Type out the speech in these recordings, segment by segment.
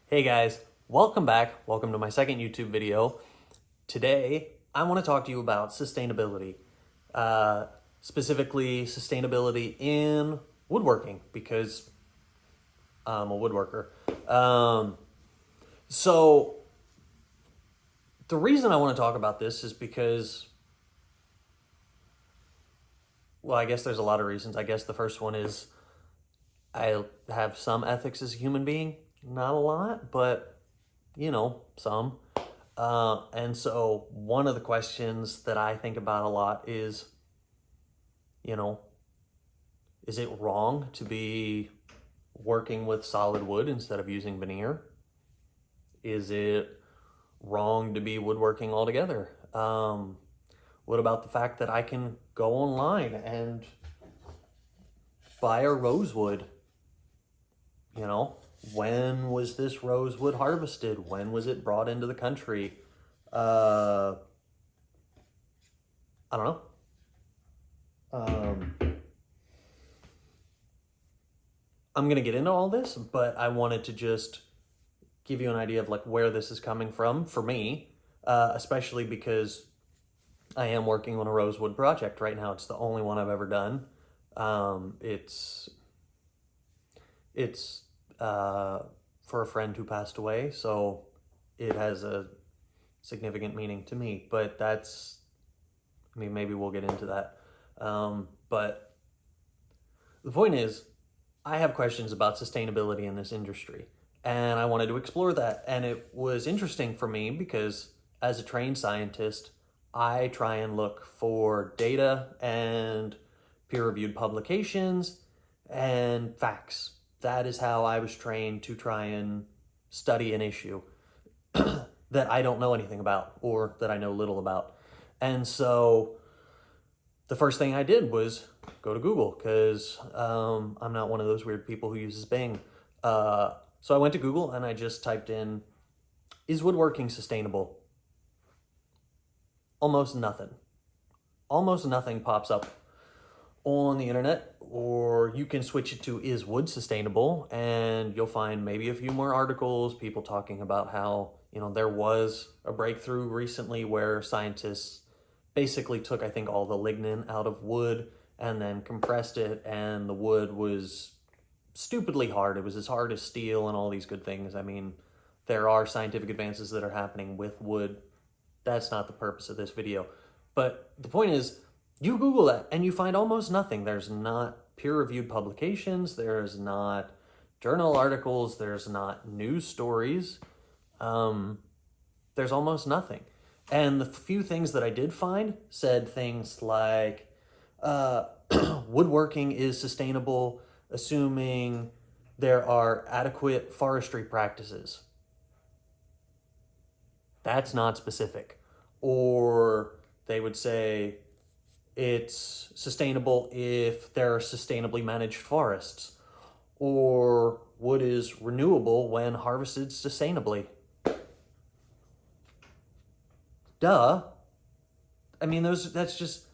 Hey guys, welcome back. Welcome to my second YouTube video. Today, I want to talk to you about sustainability, specifically sustainability in woodworking because I'm a woodworker. So the reason I want to talk about this is because, well, I guess there's a lot of reasons. I guess the first one is I have some ethics as a human being, not a lot, but some. And so one of the questions that I think about a lot is, you know, is it wrong to be working with solid wood instead of using veneer? Is it wrong to be woodworking altogether? What about the fact that I can go online and buy a rosewood? When was this rosewood harvested? When was it brought into the country? I don't know. I'm going to get into all this, but I wanted to just give you an idea of like where this is coming from for me, especially because I am working on a rosewood project right now. It's the only one I've ever done. It's for a friend who passed away, so it has a significant meaning to me, but maybe we'll get into that. But the point is, I have questions about sustainability in this industry, and I wanted to explore that. And it was interesting for me because as a trained scientist, I try and look for data and peer-reviewed publications and facts. That is how I was trained to try and study an issue that I don't know anything about or that I know little about. And so the first thing I did was go to Google because I'm not one of those weird people who uses Bing. So I went to Google and I just typed in, is woodworking sustainable? Almost nothing. Almost nothing pops up on the internet, or you can switch it to is wood sustainable and you'll find maybe a few more articles, people talking about how, there was a breakthrough recently where scientists basically took, I think, all the lignin out of wood and then compressed it, and the wood was stupidly hard. It was as hard as steel and all these good things. I mean, there are scientific advances that are happening with wood. That's not the purpose of this video. But the point is, you Google that and you find almost nothing. There's not peer-reviewed publications. There's not journal articles. There's not news stories. There's almost nothing. And the few things that I did find said things like, woodworking is sustainable, assuming there are adequate forestry practices. That's not specific. Or they would say it's sustainable if there are sustainably managed forests. Or wood is renewable when harvested sustainably. Duh. I mean, that's just,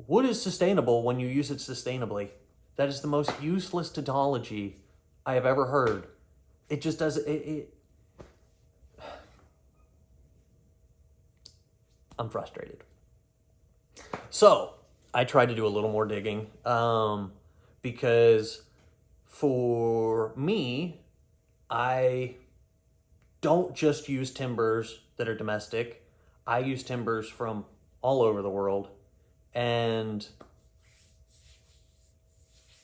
wood is sustainable when you use it sustainably. That is the most useless tautology I have ever heard. It just does, I'm frustrated. So I tried to do a little more digging because for me, I don't just use timbers that are domestic. I use timbers from all over the world, and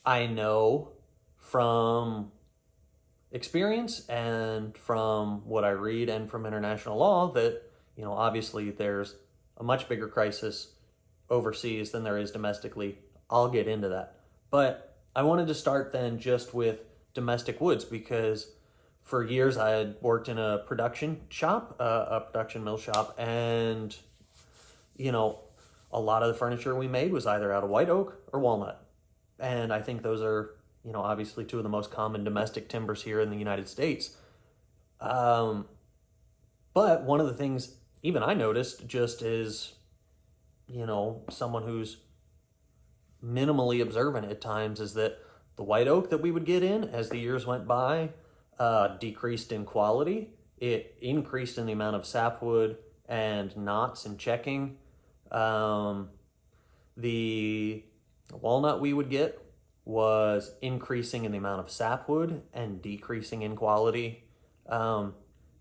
I know from experience and from what I read and from international law that, obviously there's a much bigger crisis overseas than there is domestically. I'll get into that. But I wanted to start then just with domestic woods because for years I had worked in a production shop, a production mill shop, and, a lot of the furniture we made was either out of white oak or walnut. And I think those are, obviously two of the most common domestic timbers here in the United States. But one of the things even I noticed just is, someone who's minimally observant at times is that the white oak that we would get in as the years went by, decreased in quality. It increased in the amount of sapwood and knots and checking. The walnut we would get was increasing in the amount of sapwood and decreasing in quality. And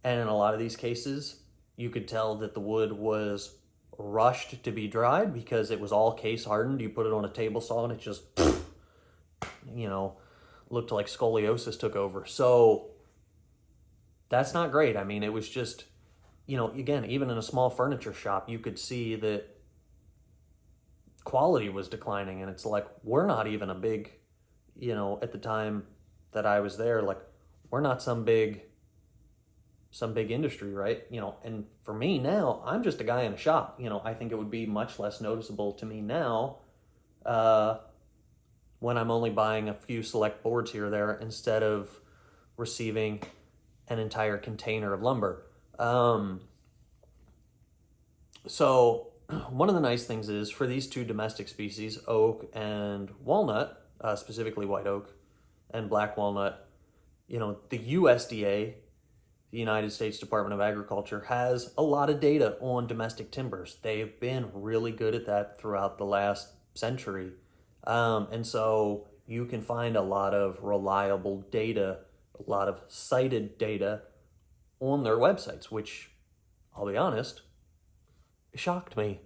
in a lot of these cases, you could tell that the wood was rushed to be dried because it was all case hardened. You put it on a table saw and it just, looked like scoliosis took over. So that's not great. I mean, it was just, again, even in a small furniture shop, you could see that quality was declining. And it's like, we're not even a big, at the time that I was there, like, we're not some big industry, right? And for me now, I'm just a guy in a shop. I think it would be much less noticeable to me now when I'm only buying a few select boards here or there instead of receiving an entire container of lumber. So one of the nice things is for these two domestic species, oak and walnut, specifically white oak and black walnut, the USDA, the United States Department of Agriculture, has a lot of data on domestic timbers. They've been really good at that throughout the last century. And so you can find a lot of reliable data, a lot of cited data on their websites, which, I'll be honest, shocked me.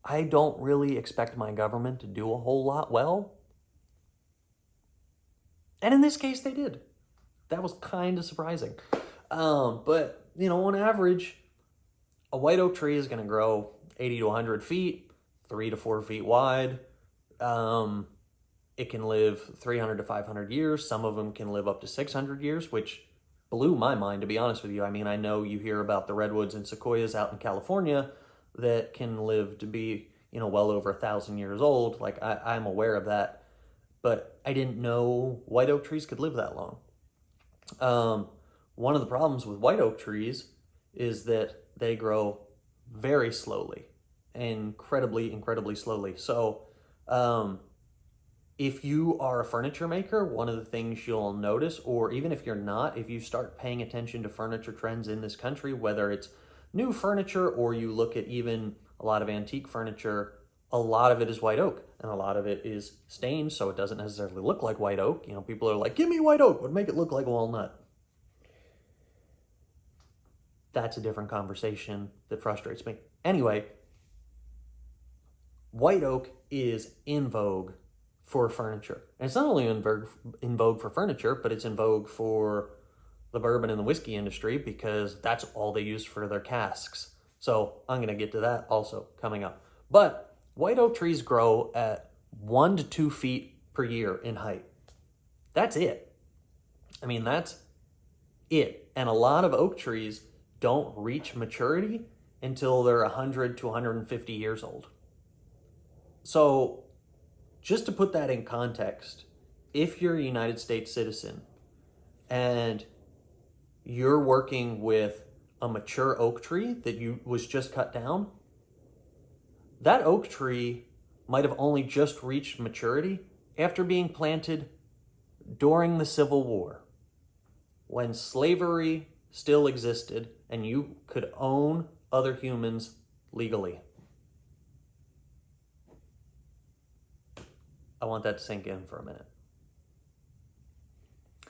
I don't really expect my government to do a whole lot well. And in this case, they did. That was kind of surprising. But, on average, a white oak tree is going to grow 80 to 100 feet, 3 to 4 feet wide. It can live 300 to 500 years. Some of them can live up to 600 years, which blew my mind, to be honest with you. I mean, I know you hear about the redwoods and sequoias out in California that can live to be, well over 1,000 years old. Like, I'm aware of that. But I didn't know white oak trees could live that long. One of the problems with white oak trees is that they grow very slowly, incredibly slowly. So if you are a furniture maker, one of the things you'll notice, or even if you're not, if you start paying attention to furniture trends in this country, whether it's new furniture or you look at even a lot of antique furniture, a lot of it is white oak and a lot of it is stained, so it doesn't necessarily look like white oak. People are like, give me white oak, but make it look like walnut. That's a different conversation that frustrates me. Anyway, white oak is in vogue for furniture. And it's not only in vogue for furniture, but it's in vogue for the bourbon and the whiskey industry because that's all they use for their casks. So I'm going to get to that also coming up. But white oak trees grow at 1 to 2 feet per year in height. That's it. I mean, that's it. And a lot of oak trees don't reach maturity until they're 100 to 150 years old. So just to put that in context, if you're a United States citizen and you're working with a mature oak tree that was just cut down, that oak tree might have only just reached maturity after being planted during the Civil War, when slavery still existed and you could own other humans legally. I want that to sink in for a minute.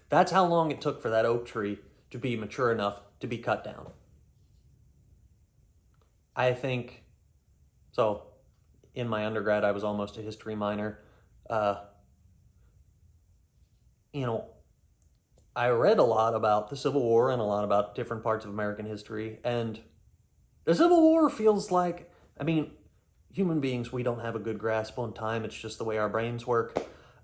That's how long it took for that oak tree to be mature enough to be cut down. I think, so in my undergrad, I was almost a history minor. I read a lot about the Civil War and a lot about different parts of American history. And the Civil War feels like, human beings, we don't have a good grasp on time. It's just the way our brains work.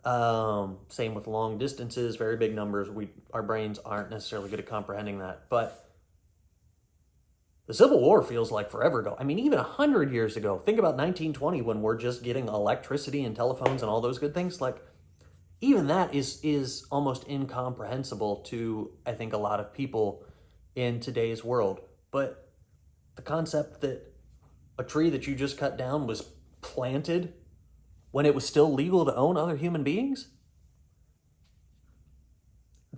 Same with long distances, very big numbers. Our brains aren't necessarily good at comprehending that. But the Civil War feels like forever ago. Even 100 years ago. Think about 1920 when we're just getting electricity and telephones and all those good things. Like, even that is almost incomprehensible to, I think, a lot of people in today's world. But the concept that a tree that you just cut down was planted when it was still legal to own other human beings,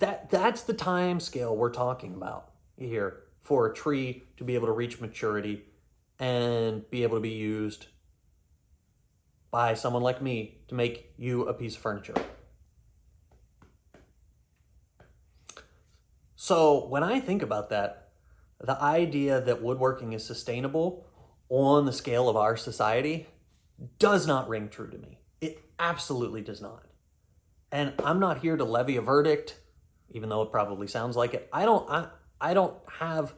That's the time scale we're talking about here for a tree to be able to reach maturity and be able to be used by someone like me to make you a piece of furniture. So when I think about that, the idea that woodworking is sustainable on the scale of our society does not ring true to me. It absolutely does not. And I'm not here to levy a verdict, even though it probably sounds like it. I don't have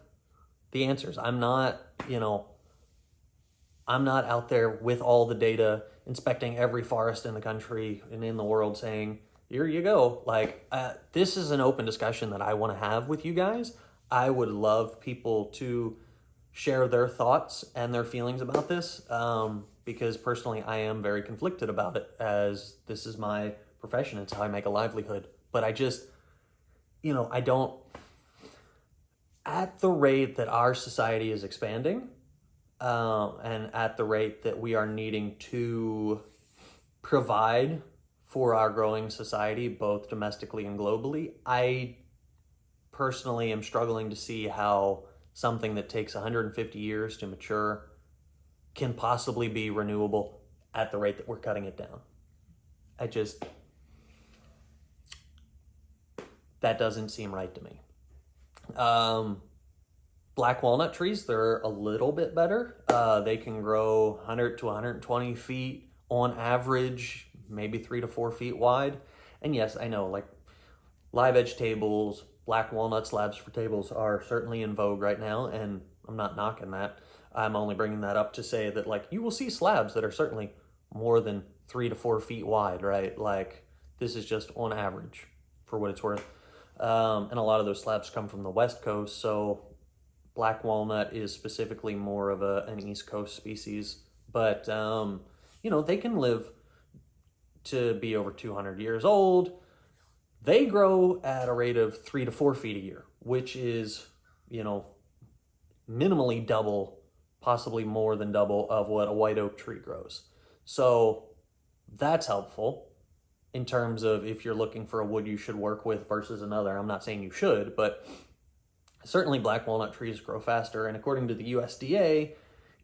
the answers. I'm not out there with all the data, inspecting every forest in the country and in the world saying, here you go. Like, this is an open discussion that I want to have with you guys. I would love people to share their thoughts and their feelings about this, because personally I am very conflicted about it, as this is my profession. It's how I make a livelihood. But I just, I don't, at the rate that our society is expanding, and at the rate that we are needing to provide for our growing society, both domestically and globally, I personally am struggling to see how something that takes 150 years to mature can possibly be renewable at the rate that we're cutting it down. That doesn't seem right to me. Black walnut trees, they're a little bit better. They can grow 100 to 120 feet on average, maybe 3 to 4 feet wide. And yes, I know, like, live edge tables, black walnut slabs for tables are certainly in vogue right now, and I'm not knocking that. I'm only bringing that up to say that, like, you will see slabs that are certainly more than 3 to 4 feet wide, right? Like, this is just on average for what it's worth. And a lot of those slabs come from the West Coast, so black walnut is specifically more of an East Coast species. But, they can live to be over 200 years old. They grow at a rate of 3 to 4 feet a year, which is, minimally double, possibly more than double of what a white oak tree grows. So that's helpful in terms of if you're looking for a wood you should work with versus another. I'm not saying you should, but certainly black walnut trees grow faster. And according to the USDA,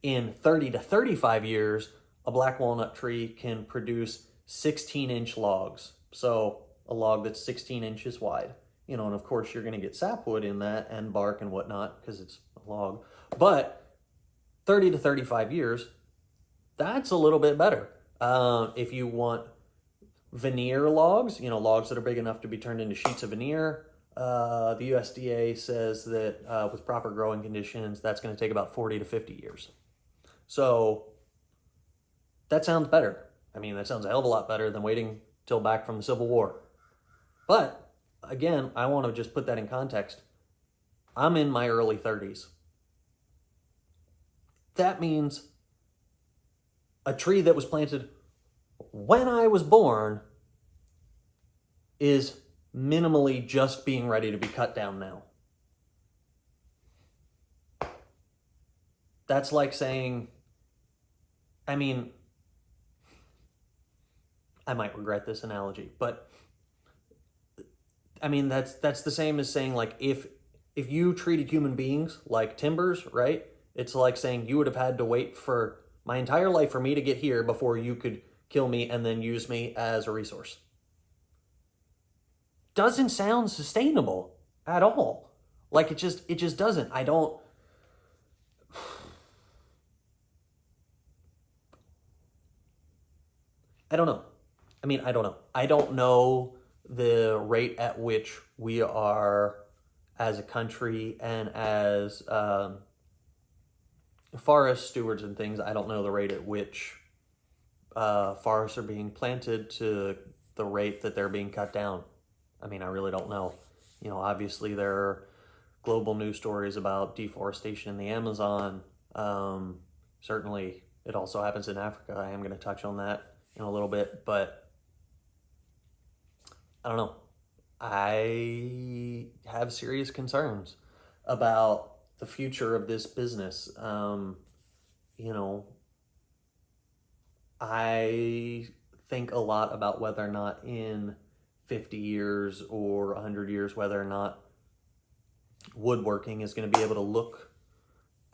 in 30 to 35 years, a black walnut tree can produce 16-inch logs. So a log that's 16 inches wide. And of course you're going to get sapwood in that and bark and whatnot because it's a log. But 30 to 35 years, that's a little bit better. If you want veneer logs, logs that are big enough to be turned into sheets of veneer, the USDA says that with proper growing conditions, that's going to take about 40 to 50 years. So that sounds better. That sounds a hell of a lot better than waiting till back from the Civil War. But again, I want to just put that in context. I'm in my early 30s. That means a tree that was planted when I was born is minimally just being ready to be cut down now. That's like saying, I might regret this analogy, but that's the same as saying, like, if you treated human beings like timbers, right? It's like saying you would have had to wait for my entire life for me to get here before you could kill me and then use me as a resource. Doesn't sound sustainable at all. Like, it just doesn't. I don't know. I don't know. I don't know the rate at which we are, as a country and as forest stewards and things, I don't know the rate at which forests are being planted to the rate that they're being cut down. I really don't know. Obviously there are global news stories about deforestation in the Amazon. Certainly it also happens in Africa. I am going to touch on that in a little bit, but I don't know. I have serious concerns about the future of this business. I think a lot about whether or not in 50 years or 100 years, whether or not woodworking is going to be able to look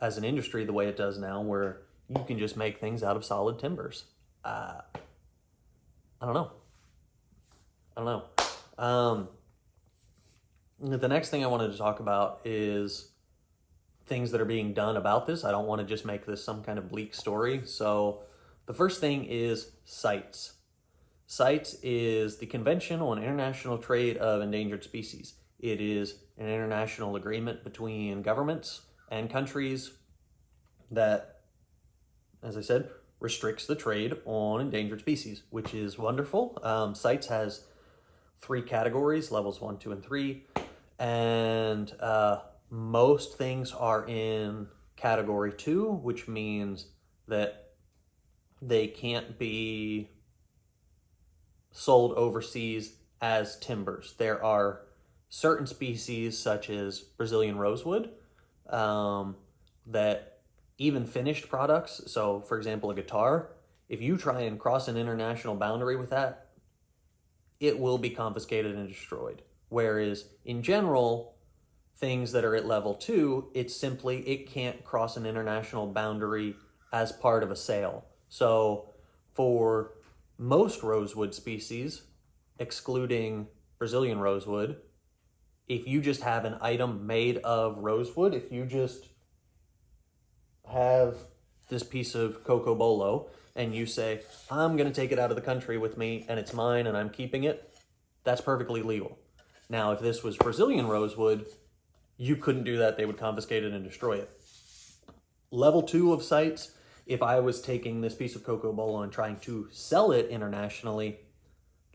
as an industry the way it does now, where you can just make things out of solid timbers. I don't know. The next thing I wanted to talk about is things that are being done about this. I don't want to just make this some kind of bleak story. So the first thing is CITES. CITES is the Convention on International Trade of Endangered Species. It is an international agreement between governments and countries that, as I said, restricts the trade on endangered species, which is wonderful. CITES has 3 categories, levels 1, 2, and 3, and most things are in category 2, which means that they can't be sold overseas as timbers. There are certain species, such as Brazilian rosewood, that even finished products, so for example, a guitar, if you try and cross an international boundary with that, it will be confiscated and destroyed. Whereas in general, things that are at level 2, it's simply, it can't cross an international boundary as part of a sale. So for most rosewood species, excluding Brazilian rosewood, if you just have an item made of rosewood, if you just have this piece of coco bolo and you say, I'm going to take it out of the country with me and it's mine and I'm keeping it, that's perfectly legal. Now, if this was Brazilian rosewood, you couldn't do that. They would confiscate it and destroy it. Level 2 of CITES, if I was taking this piece of coco bolo and trying to sell it internationally,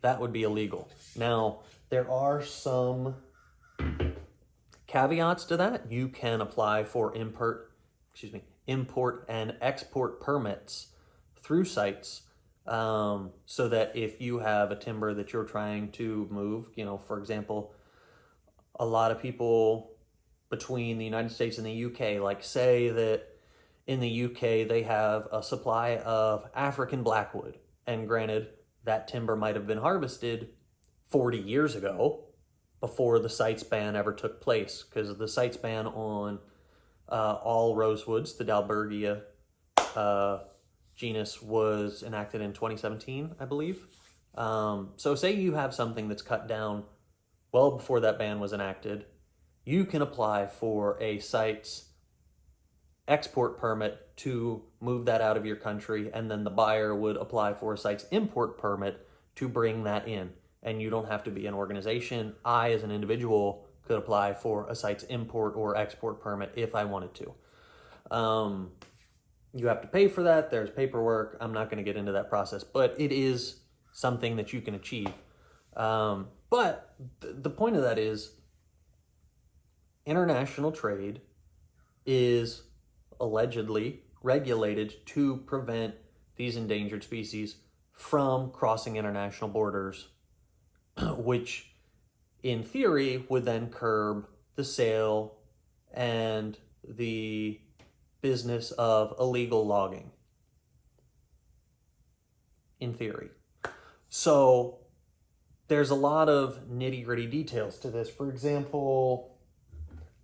that would be illegal. Now, there are some caveats to that. You can apply for import and export permits through CITES, so that if you have a timber that you're trying to move, for example, a lot of people between the United States and the UK, like say that in the UK they have a supply of African blackwood, and granted, that timber might have been harvested 40 years ago before the CITES ban ever took place, because the CITES ban on all rosewoods, the Dalbergia genus, was enacted in 2017, I believe. So say you have something that's cut down well before that ban was enacted, you can apply for a CITES export permit to move that out of your country, and then the buyer would apply for a CITES import permit to bring that in. And you don't have to be an organization. I, as an individual, could apply for a CITES import or export permit if I wanted to. You have to pay for that. There's paperwork. I'm not going to get into that process, but it is something that you can achieve. But the point of that is international trade is allegedly regulated to prevent these endangered species from crossing international borders, which in theory would then curb the sale and the business of illegal logging. In theory. So there's a lot of nitty-gritty details to this. For example,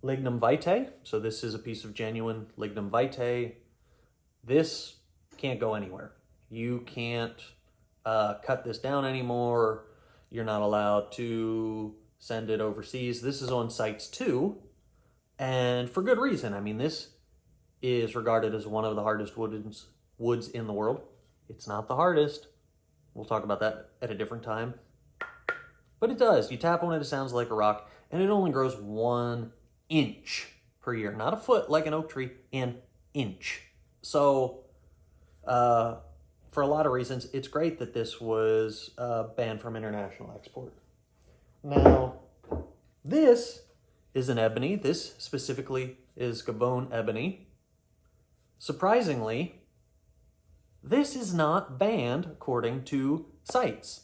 lignum vitae. So this is a piece of genuine lignum vitae. This can't go anywhere. You can't cut this down anymore. You're not allowed to send it overseas. This is on CITES 2, and for good reason. I mean, this is regarded as one of the hardest woods in the world. It's not the hardest. We'll talk about that at a different time. But it does. You tap on it, it sounds like a rock, and it only grows 1 inch per year. Not a foot like an oak tree, an inch. So, for a lot of reasons, it's great that this was banned from international export. Now, this is an ebony. This specifically is Gabon ebony. Surprisingly, this is not banned according to CITES.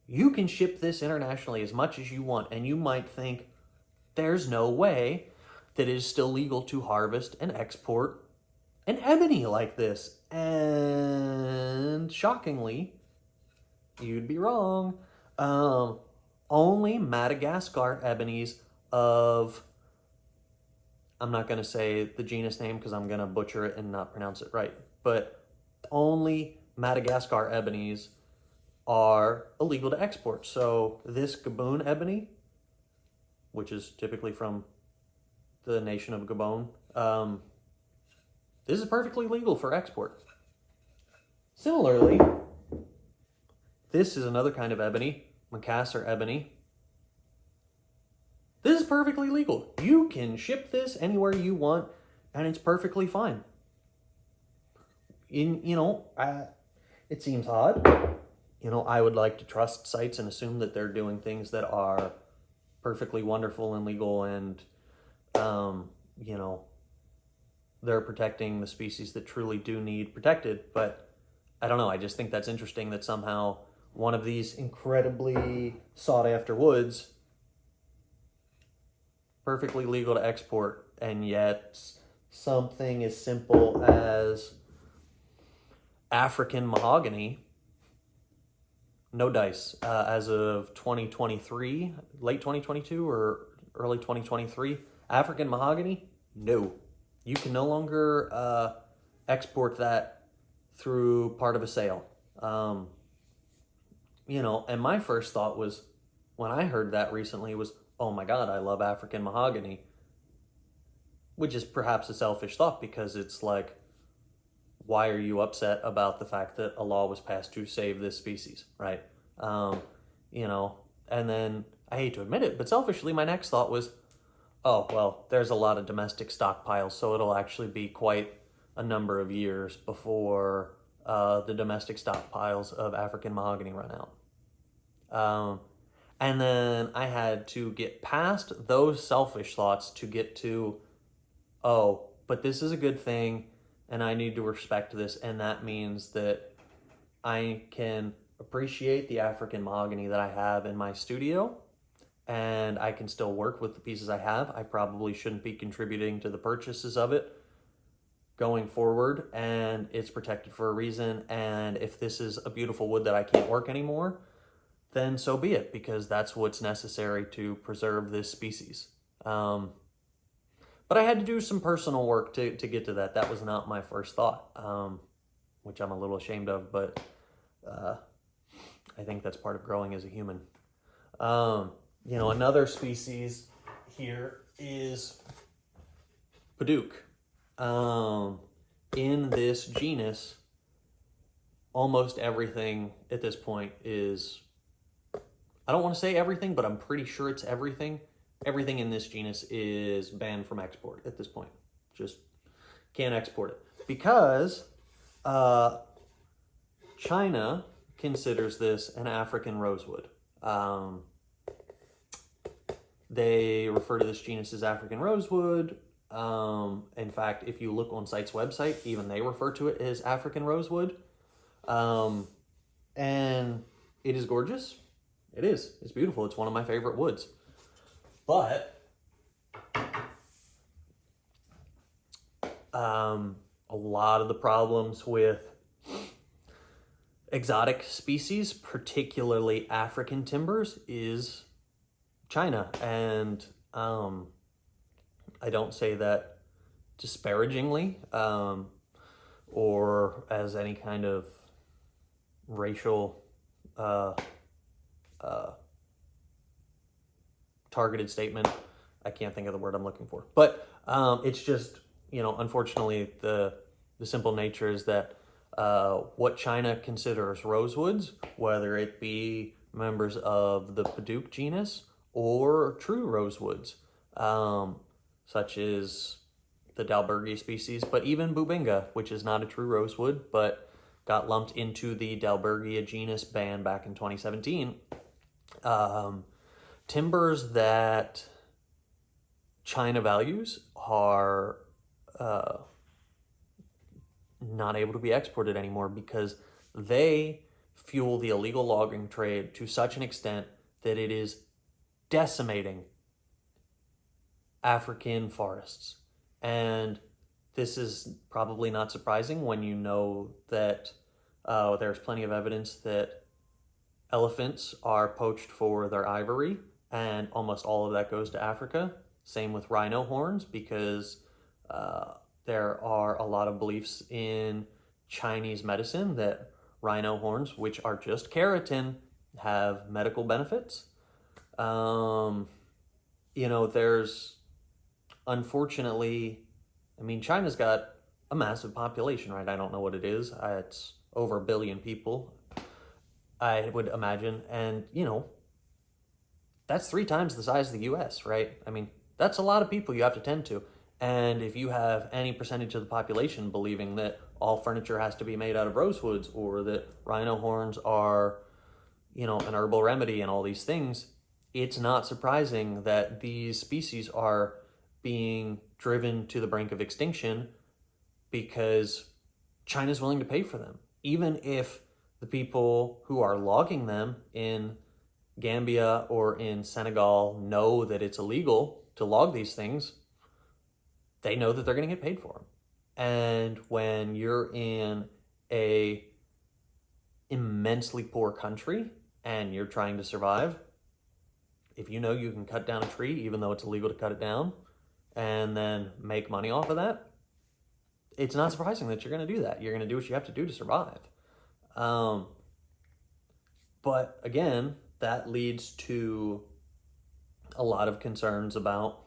You can ship this internationally as much as you want, and you might think there's no way that it is still legal to harvest and export an ebony like this. And shockingly, you'd be wrong. only Madagascar ebonies of, I'm not going to say the genus name because I'm going to butcher it and not pronounce it right, but only Madagascar ebonies are illegal to export. So this Gabon ebony, which is typically from the nation of Gabon, this is perfectly legal for export. Similarly, this is another kind of ebony, Macassar ebony. This is perfectly legal. You can ship this anywhere you want, and it's perfectly fine. It seems odd. I would like to trust CITES and assume that they're doing things that are perfectly wonderful and legal, and they're protecting the species that truly do need protected. But I don't know. I just think that's interesting that somehow one of these incredibly sought after woods, perfectly legal to export, and yet something as simple as African mahogany, no dice. As of 2023, late 2022 or early 2023, African mahogany, no. You can no longer export that through part of a sale. And my first thought was, when I heard that recently, was, oh my God, I love African mahogany. Which is perhaps a selfish thought, because it's like, why are you upset about the fact that a law was passed to save this species, right? And then, I hate to admit it, but selfishly, my next thought was, oh, well, there's a lot of domestic stockpiles, so it'll actually be quite a number of years before the domestic stockpiles of African mahogany run out. And then I had to get past those selfish thoughts to get to, oh, but this is a good thing, and I need to respect this, and that means that I can appreciate the African mahogany that I have in my studio, and I can still work with the pieces I have. I probably shouldn't be contributing to the purchases of it going forward, and it's protected for a reason. And if this is a beautiful wood that I can't work anymore, then so be it, because that's what's necessary to preserve this species. But I had to do some personal work to get to that. That was not my first thought, which I'm a little ashamed of, but I think that's part of growing as a human. Another species here is Padauk. In this genus, almost everything at this point is, I don't want to say everything, but I'm pretty sure it's everything. Everything in this genus is banned from export at this point. Just can't export it. Because China considers this an African rosewood. They refer to this genus as African rosewood. In fact, if you look on CITES' website, even they refer to it as African rosewood. And it is gorgeous. It is. It's beautiful. It's one of my favorite woods. But a lot of the problems with exotic species, particularly African timbers, is China. And I don't say that disparagingly or as any kind of racial targeted statement. I can't think of the word I'm looking for. But it's just, unfortunately, the simple nature is that what China considers rosewoods, whether it be members of the Padauk genus or true rosewoods, such as the Dalbergia species, but even Bubinga, which is not a true rosewood, but got lumped into the Dalbergia genus ban back in 2017. Timbers that China values are not able to be exported anymore because they fuel the illegal logging trade to such an extent that it is decimating African forests. And this is probably not surprising when you know that there's plenty of evidence that Elephants are poached for their ivory, and almost all of that goes to Africa. Same with rhino horns, because there are a lot of beliefs in Chinese medicine that rhino horns, which are just keratin, have medical benefits. There's unfortunately, China's got a massive population, right? I don't know what it is. It's over 1 billion people, I would imagine. And, that's 3 times the size of the US, right? That's a lot of people you have to tend to. And if you have any percentage of the population believing that all furniture has to be made out of rosewoods, or that rhino horns are, an herbal remedy and all these things, it's not surprising that these species are being driven to the brink of extinction because China's willing to pay for them. Even if the people who are logging them in Gambia or in Senegal know that it's illegal to log these things, they know that they're going to get paid for them. And when you're in a immensely poor country and you're trying to survive, if you know you can cut down a tree, even though it's illegal to cut it down, and then make money off of that, it's not surprising that you're going to do that. You're going to do what you have to do to survive. But again, that leads to a lot of concerns about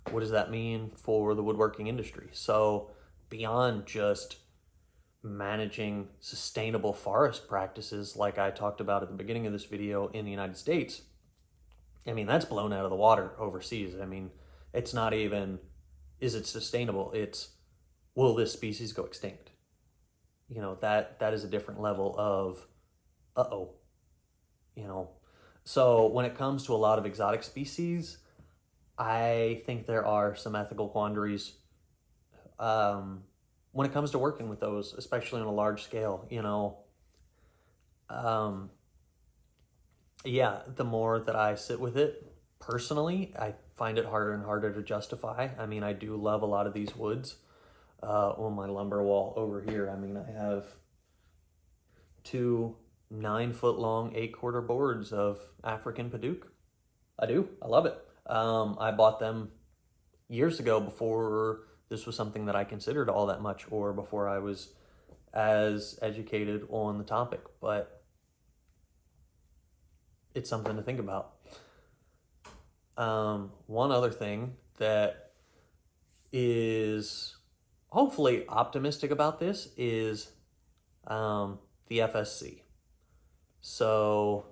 what does that mean for the woodworking industry. So beyond just managing sustainable forest practices like I talked about at the beginning of this video in the United States, that's blown out of the water overseas. It's not even, is it sustainable? It's, will this species go extinct? That is a different level of, So when it comes to a lot of exotic species, I think there are some ethical quandaries when it comes to working with those, especially on a large scale. The more that I sit with it personally, I find it harder and harder to justify. I do love a lot of these woods. On my lumber wall over here, I have 2 9-foot long 8-quarter boards of African Paduke. I love it. I bought them years ago, before this was something that I considered all that much, or before I was as educated on the topic, but it's something to think about. One other thing that is hopefully optimistic about this is the FSC. So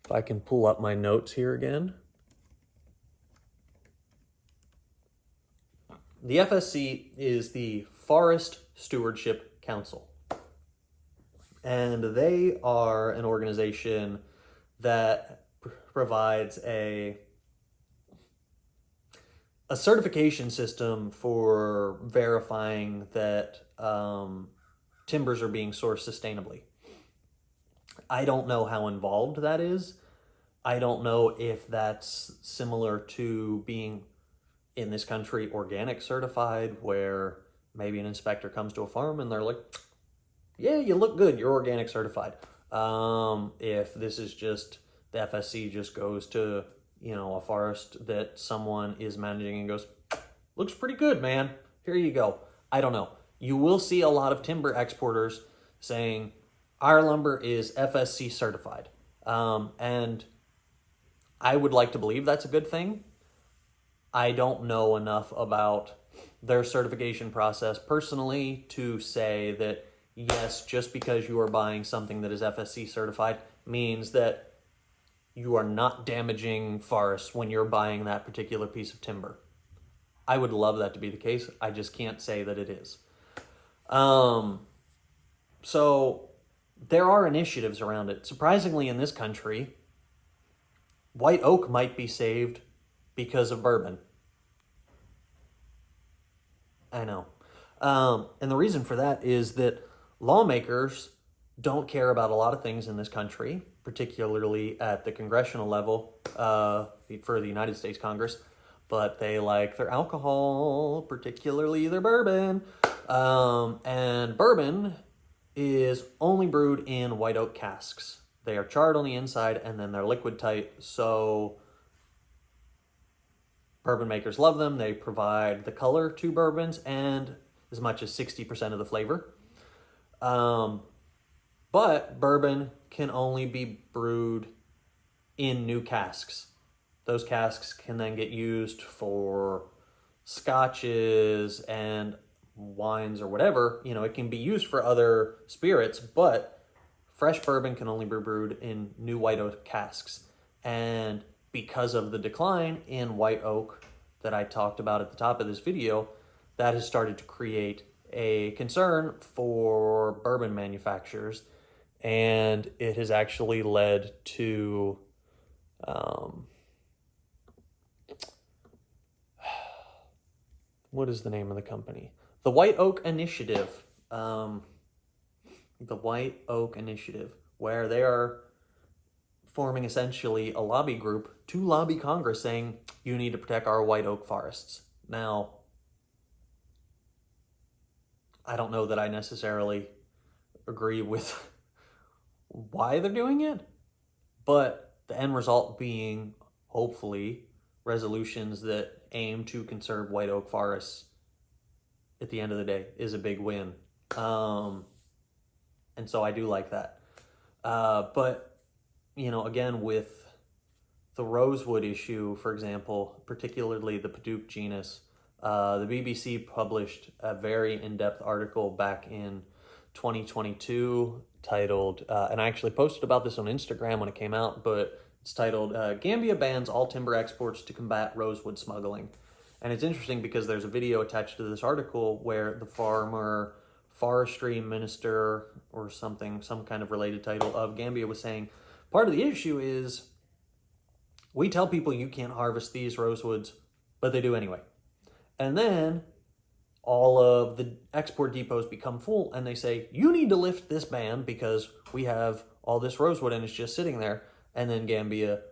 if I can pull up my notes here again. The FSC is the Forest Stewardship Council, and they are an organization that provides a certification system for verifying that timbers are being sourced sustainably. I don't know how involved that is. I don't know if that's similar to being in this country organic certified, where maybe an inspector comes to a farm and they're like, yeah, you look good, you're organic certified. If this is just, the FSC just goes to, a forest that someone is managing and goes, looks pretty good, man, here you go. I don't know. You will see a lot of timber exporters saying, our lumber is FSC certified. And I would like to believe that's a good thing. I don't know enough about their certification process personally to say that, yes, just because you are buying something that is FSC certified means that you are not damaging forests when you're buying that particular piece of timber. I would love that to be the case. I just can't say that it is. So there are initiatives around it. Surprisingly, in this country, white oak might be saved because of bourbon. I know. And the reason for that is that lawmakers don't care about a lot of things in this country, particularly at the congressional level for the United States Congress, but they like their alcohol, particularly their bourbon. And bourbon is only brewed in white oak casks. They are charred on the inside, and then they're liquid tight. So bourbon makers love them. They provide the color to bourbons and as much as 60% of the flavor. But bourbon can only be brewed in new casks. Those casks can then get used for scotches and wines or whatever. You know, it can be used for other spirits, but fresh bourbon can only be brewed in new white oak casks. And because of the decline in white oak that I talked about at the top of this video, that has started to create a concern for bourbon manufacturers. And it has actually led to what is the name of the company? The White Oak Initiative. The White Oak Initiative, where they are forming essentially a lobby group to lobby Congress saying, you need to protect our white oak forests. Now, I don't know that I necessarily agree with why they're doing it, but the end result being, hopefully, resolutions that aim to conserve white oak forests at the end of the day is a big win. And so I do like that. But, you know, again, with the Rosewood issue, for example, particularly the Padauk genus, the BBC published a very in-depth article back in 2022 titled, and I actually posted about this on Instagram when it came out, but it's titled, Gambia Bans All Timber Exports to Combat Rosewood Smuggling. And it's interesting because there's a video attached to this article where the forestry minister or something, some kind of related title of Gambia was saying, part of the issue is we tell people you can't harvest these rosewoods, but they do anyway. And then all of the export depots become full and they say, you need to lift this ban because we have all this rosewood and it's just sitting there. And then Gambia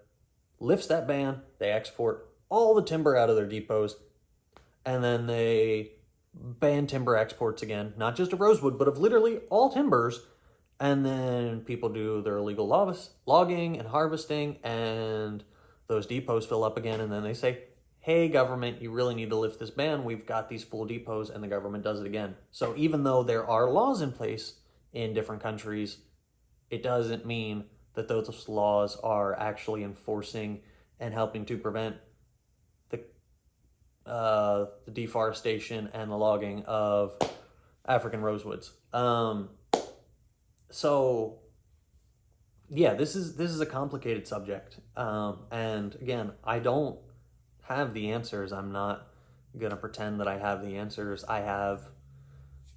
lifts that ban, they export all the timber out of their depots, and then they ban timber exports again, not just of rosewood, but of literally all timbers. And then people do their illegal logging and harvesting, and those depots fill up again. And then they say, hey, government, you really need to lift this ban. We've got these full depots, and the government does it again. So even though there are laws in place in different countries, it doesn't mean that those laws are actually enforcing and helping to prevent the deforestation and the logging of African rosewoods. So yeah, this is a complicated subject. And again, I don't have the answers. I'm not gonna pretend that I have the answers. I have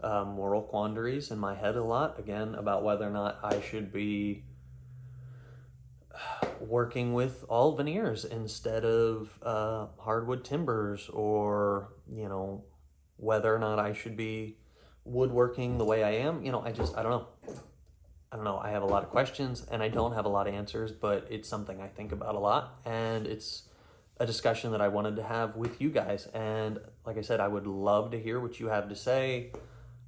moral quandaries in my head a lot, again, about whether or not I should be working with all veneers instead of hardwood timbers, or, you know, whether or not I should be woodworking the way I am. You know, I don't know. I have a lot of questions and I don't have a lot of answers, but it's something I think about a lot, and it's a discussion that I wanted to have with you guys. And like I said, I would love to hear what you have to say.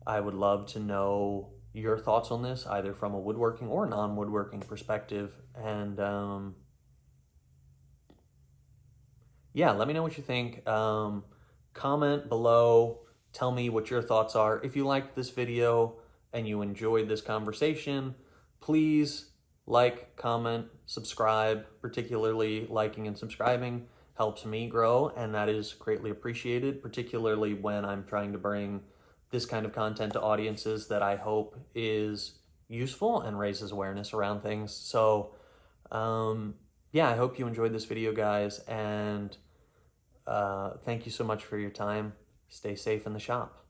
I would love to know your thoughts on this, either from a woodworking or non-woodworking perspective. And yeah, let me know what you think. Comment below, tell me what your thoughts are. If you liked this video and you enjoyed this conversation, please like, comment, subscribe. Particularly liking and subscribing helps me grow, and that is greatly appreciated, particularly when I'm trying to bring this kind of content to audiences that I hope is useful and raises awareness around things. So yeah, I hope you enjoyed this video, guys, and thank you so much for your time. Stay safe in the shop.